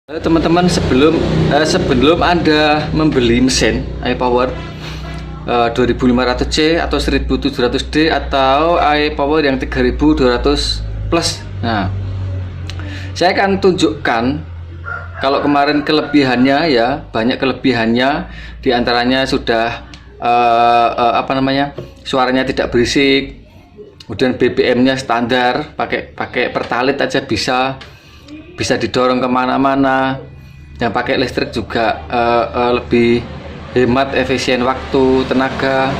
Teman-teman, sebelum Anda membeli mesin iPower 2500C atau 1700D atau iPower yang 3200 plus. Nah, saya akan tunjukkan kalau kemarin kelebihannya, ya banyak kelebihannya, diantaranya sudah suaranya tidak berisik, kemudian BBM-nya standar, pakai Pertalite aja bisa didorong kemana-mana, yang pakai listrik juga lebih hemat, efisien waktu, tenaga.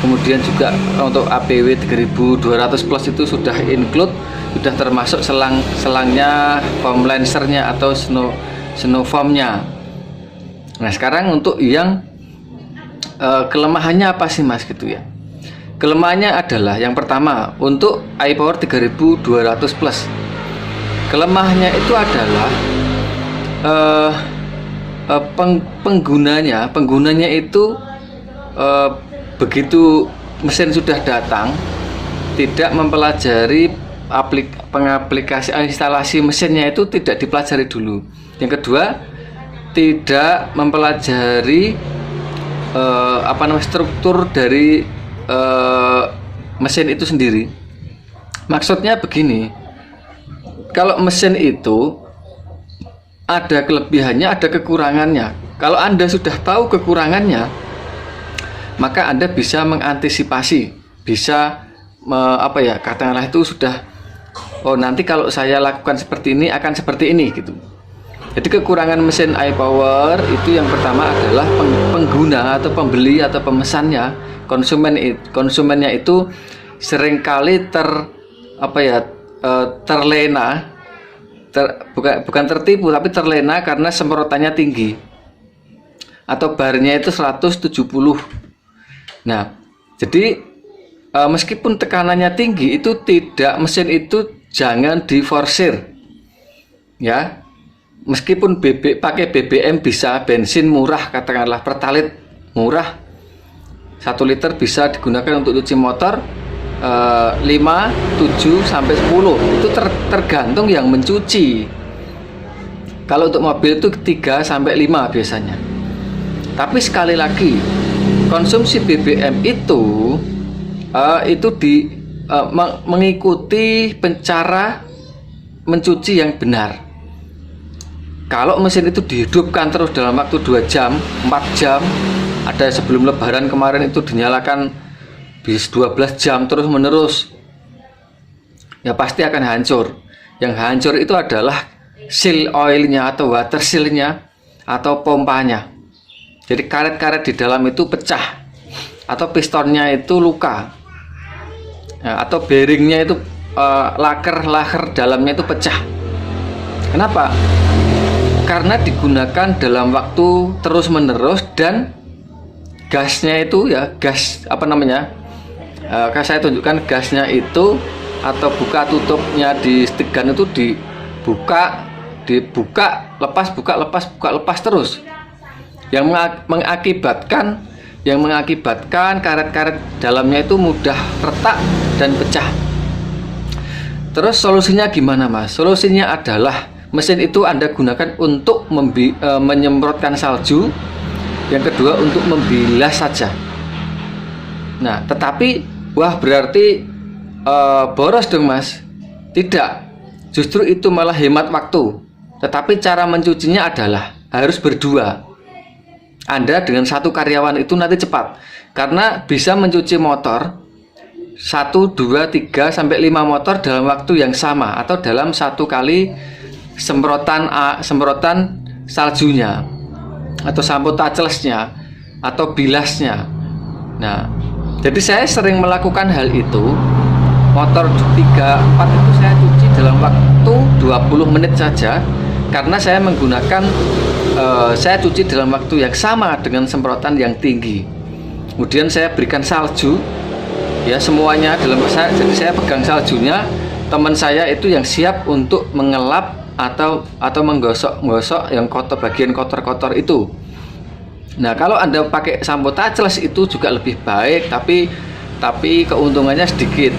Kemudian juga untuk APW 3200 plus itu sudah include, sudah termasuk selangnya, foam lancernya atau snow foamnya. Nah, sekarang untuk yang kelemahannya apa sih mas gitu ya. Kelemahannya adalah yang pertama untuk iPower 3200 plus. Kelemahannya itu adalah penggunanya itu begitu mesin sudah datang tidak mempelajari pengaplikasi instalasi mesinnya, itu tidak dipelajari dulu. Yang kedua, tidak mempelajari struktur dari mesin itu sendiri. Maksudnya begini, kalau mesin itu ada kelebihannya, ada kekurangannya. Kalau Anda sudah tahu kekurangannya, maka Anda bisa mengantisipasi, bisa katakanlah itu sudah, oh nanti kalau saya lakukan seperti ini akan seperti ini gitu. Jadi kekurangan mesin iPower itu yang pertama adalah pengguna atau pembeli atau pemesannya, konsumennya itu seringkali terlena, bukan tertipu tapi terlena karena semprotannya tinggi atau barnya itu 170. Nah, jadi meskipun tekanannya tinggi, itu mesin itu jangan diforsir ya. Meskipun pakai BBM bisa, bensin murah, katakanlah Pertalite murah, 1 liter bisa digunakan untuk cuci motor 5, 7, sampai 10. Itu tergantung yang mencuci. Kalau untuk mobil itu 3 sampai 5 biasanya. Tapi sekali lagi, konsumsi BBM itu mengikuti cara mencuci yang benar. Kalau mesin itu dihidupkan terus dalam waktu 2 jam, 4 jam, ada sebelum lebaran kemarin itu dinyalakan bis 12 jam terus menerus, ya pasti akan hancur. Yang hancur itu adalah seal oilnya atau water sealnya atau pompanya. Jadi karet-karet di dalam itu pecah, atau pistonnya itu luka, ya, atau bearingnya itu laker dalamnya itu pecah. Kenapa? Karena digunakan dalam waktu terus menerus, dan gasnya itu ya saya tunjukkan gasnya itu, atau buka tutupnya di stick gun itu dibuka lepas, buka lepas terus, yang mengakibatkan karet-karet dalamnya itu mudah retak dan pecah. Terus solusinya gimana mas? Solusinya adalah mesin itu Anda gunakan untuk menyemprotkan salju, yang kedua untuk membilas saja. Nah, tetapi wah berarti boros dong mas. Tidak, justru itu malah hemat waktu. Tetapi cara mencucinya adalah harus berdua. Anda dengan 1 karyawan itu nanti cepat, karena bisa mencuci motor 1, 2, 3, sampai 5 motor dalam waktu yang sama, atau dalam 1 kali semprotan saljunya, atau sampo touchless-nya, atau bilasnya. Nah, jadi saya sering melakukan hal itu. Motor 3, 4 itu saya cuci dalam waktu 20 menit saja, karena saya menggunakan saya cuci dalam waktu yang sama dengan semprotan yang tinggi. Kemudian saya berikan salju, ya semuanya dalam jadi saya pegang saljunya, teman saya itu yang siap untuk mengelap atau menggosok yang bagian kotor itu. Nah, kalau Anda pakai sampo touchless itu juga lebih baik, tapi keuntungannya sedikit.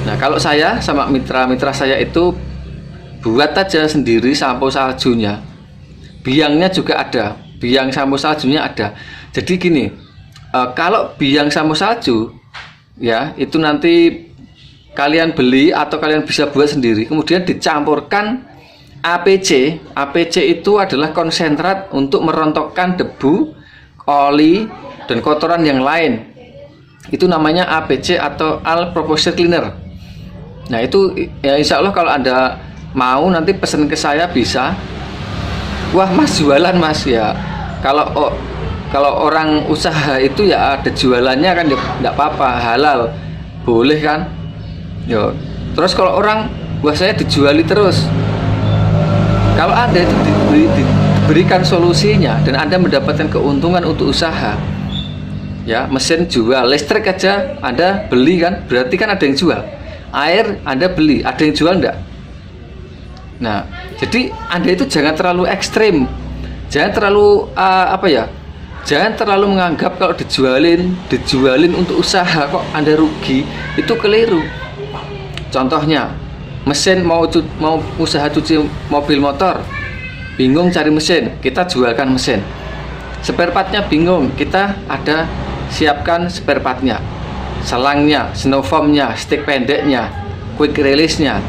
Nah, kalau saya sama mitra saya itu buat aja sendiri sampo saljunya. Biangnya juga ada, biang sampo saljunya ada. Jadi gini, kalau biang sampo salju ya itu nanti kalian beli atau kalian bisa buat sendiri, kemudian dicampurkan APC. APC itu adalah konsentrat untuk merontokkan debu, oli, dan kotoran yang lain. Itu namanya APC atau All Purpose Cleaner. Nah itu ya insya Allah kalau Anda mau nanti pesen ke saya bisa. Wah mas jualan mas ya. Kalau orang usaha itu ya ada jualannya kan ya enggak apa-apa, halal. Boleh kan? Yo. Terus kalau orang wah saya dijuali terus. Kalau Anda itu diberikan solusinya dan Anda mendapatkan keuntungan untuk usaha. Ya, mesin jual, listrik aja Anda beli kan? Berarti kan ada yang jual. Air Anda beli, ada yang jual enggak? Nah, jadi Anda itu jangan terlalu ekstrim, jangan terlalu jangan terlalu menganggap kalau dijualin untuk usaha kok Anda rugi, itu keliru. Contohnya, mesin mau usaha cuci mobil motor, bingung cari mesin, kita jualkan mesin. Spare partnya bingung, kita ada siapkan spare partnya, selangnya, snow foamnya, stick pendeknya, quick release-nya.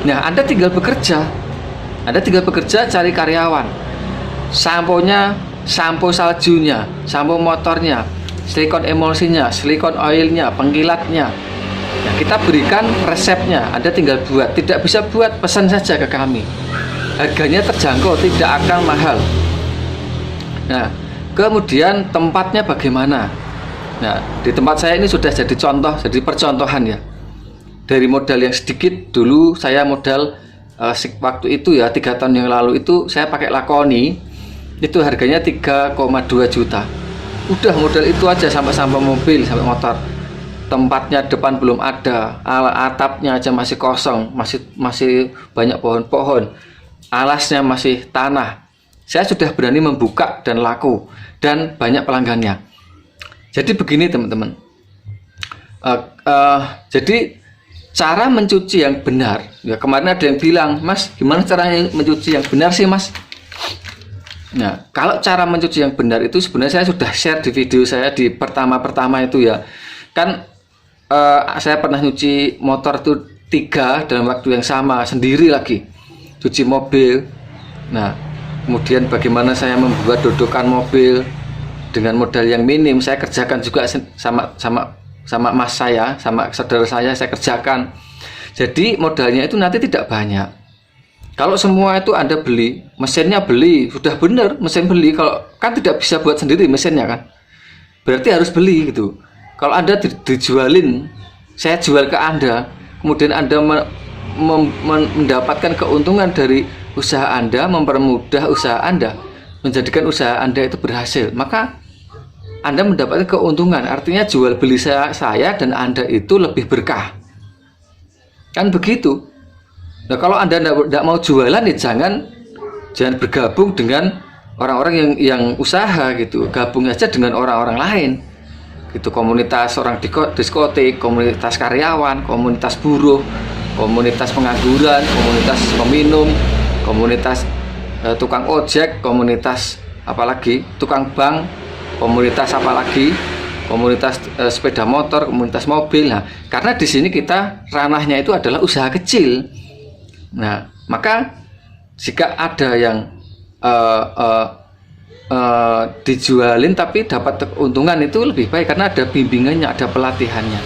Nah, Anda tinggal bekerja cari karyawan, samponya, sampo saljunya, sampo motornya, silikon emulsinya, silikon oilnya, pengkilatnya. Nah, kita berikan resepnya, Anda tinggal buat. Tidak bisa buat, pesan saja ke kami. Harganya terjangkau, tidak akan mahal. Nah, kemudian tempatnya bagaimana? Nah, di tempat saya ini sudah jadi contoh, jadi percontohan ya. Dari modal yang sedikit, dulu saya modal waktu itu ya 3 tahun yang lalu itu saya pakai Lakoni, itu harganya 3,2 juta. Udah modal itu aja sampai mobil, sampai motor. Tempatnya depan belum ada, atapnya aja masih kosong, masih banyak pohon-pohon, alasnya masih tanah. Saya sudah berani membuka dan laku dan banyak pelanggannya. Jadi begini teman-teman, jadi cara mencuci yang benar ya, kemarin ada yang bilang, mas gimana caranya mencuci yang benar sih mas? Nah, kalau cara mencuci yang benar itu sebenarnya saya sudah share di video saya di pertama itu ya kan. Saya pernah nyuci motor itu 3 dalam waktu yang sama sendiri, lagi cuci mobil. Nah, kemudian bagaimana saya membuat dodokan mobil dengan modal yang minim, saya kerjakan juga sama mas saya, sama saudara saya kerjakan. Jadi modalnya itu nanti tidak banyak. Kalau semua itu Anda beli, mesinnya beli, sudah benar mesin beli, kalau kan tidak bisa buat sendiri mesinnya kan, berarti harus beli gitu. Kalau Anda dijualin, saya jual ke Anda, kemudian Anda mendapatkan keuntungan dari usaha Anda, mempermudah usaha Anda, menjadikan usaha Anda itu berhasil, maka Anda mendapatkan keuntungan. Artinya jual beli saya dan Anda itu lebih berkah. Kan begitu. Nah, kalau Anda tidak mau jualan ya jangan bergabung dengan orang-orang yang usaha gitu. Gabung aja dengan orang-orang lain. Gitu, komunitas orang diskotik, komunitas karyawan, komunitas buruh, komunitas pengangguran, komunitas peminum, komunitas tukang ojek, komunitas apalagi tukang bank, komunitas apalagi komunitas sepeda motor, komunitas mobil. Nah, karena di sini kita ranahnya itu adalah usaha kecil. Nah, maka jika ada yang dijualin tapi dapat keuntungan, itu lebih baik karena ada bimbingannya, ada pelatihannya.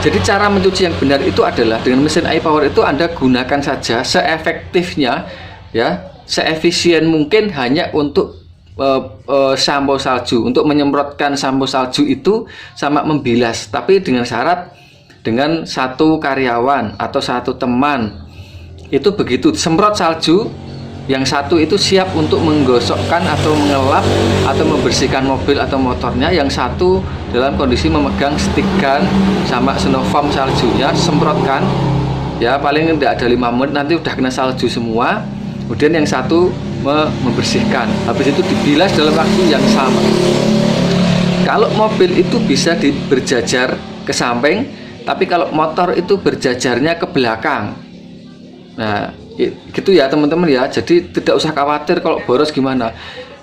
Jadi cara mencuci yang benar itu adalah dengan mesin iPower itu Anda gunakan saja seefektifnya ya, seefisien mungkin hanya untuk sampo salju, untuk menyemprotkan sampo salju itu sama membilas, tapi dengan syarat dengan 1 karyawan atau 1 teman. Itu begitu semprot salju, yang 1 itu siap untuk menggosokkan atau mengelap atau membersihkan mobil atau motornya, yang 1 dalam kondisi memegang stick gun sama snow foam saljunya, semprotkan ya, paling tidak ada 5 menit nanti udah kena salju semua. Kemudian yang 1 membersihkan, habis itu dibilas dalam waktu yang sama. Kalau mobil itu bisa berjajar ke samping, tapi kalau motor itu berjajarnya ke belakang. Nah, Gitu ya teman-teman ya. Jadi tidak usah khawatir kalau boros gimana.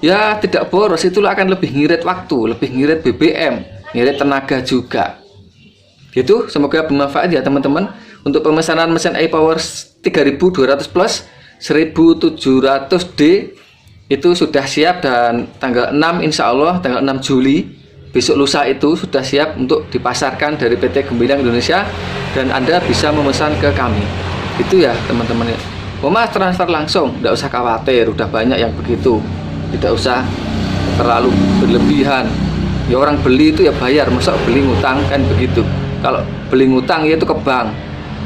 Ya tidak boros, itulah akan lebih ngirit waktu, lebih ngirit BBM, ngirit tenaga juga. Gitu, semoga bermanfaat ya teman-teman. Untuk pemesanan mesin iPower 3200 plus 1700D itu sudah siap, dan tanggal 6 insya Allah, tanggal 6 Juli besok lusa itu sudah siap untuk dipasarkan dari PT Gemilang Indonesia, dan Anda bisa memesan ke kami. Itu ya teman-teman ya. Oh mas, transfer langsung, tidak usah khawatir, udah banyak yang begitu, tidak usah terlalu berlebihan. Ya orang beli itu ya bayar, masa beli ngutang kan begitu. Kalau beli ngutang ya itu ke bank.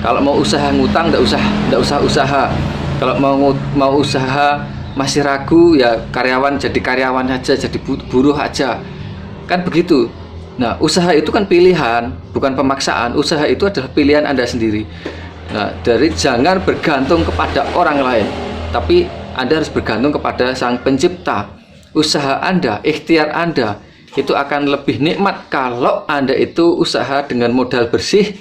Kalau mau usaha ngutang tidak usah usaha. Kalau mau usaha masih ragu ya karyawan, jadi karyawan aja, jadi buruh aja, kan begitu. Nah usaha itu kan pilihan, bukan pemaksaan. Usaha itu adalah pilihan Anda sendiri. Nah dari jangan bergantung kepada orang lain, tapi Anda harus bergantung kepada Sang Pencipta. Usaha Anda, ikhtiar Anda itu akan lebih nikmat kalau Anda itu usaha dengan modal bersih,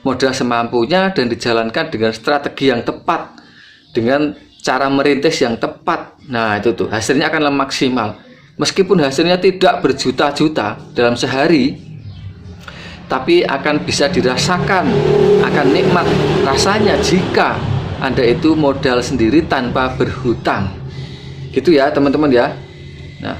modal semampunya, dan dijalankan dengan strategi yang tepat, dengan cara merintis yang tepat. Nah itu tuh hasilnya akan maksimal. Meskipun hasilnya tidak berjuta-juta dalam sehari, tapi akan bisa dirasakan, akan nikmat rasanya jika Anda itu modal sendiri tanpa berhutang. Gitu ya teman-teman ya. Nah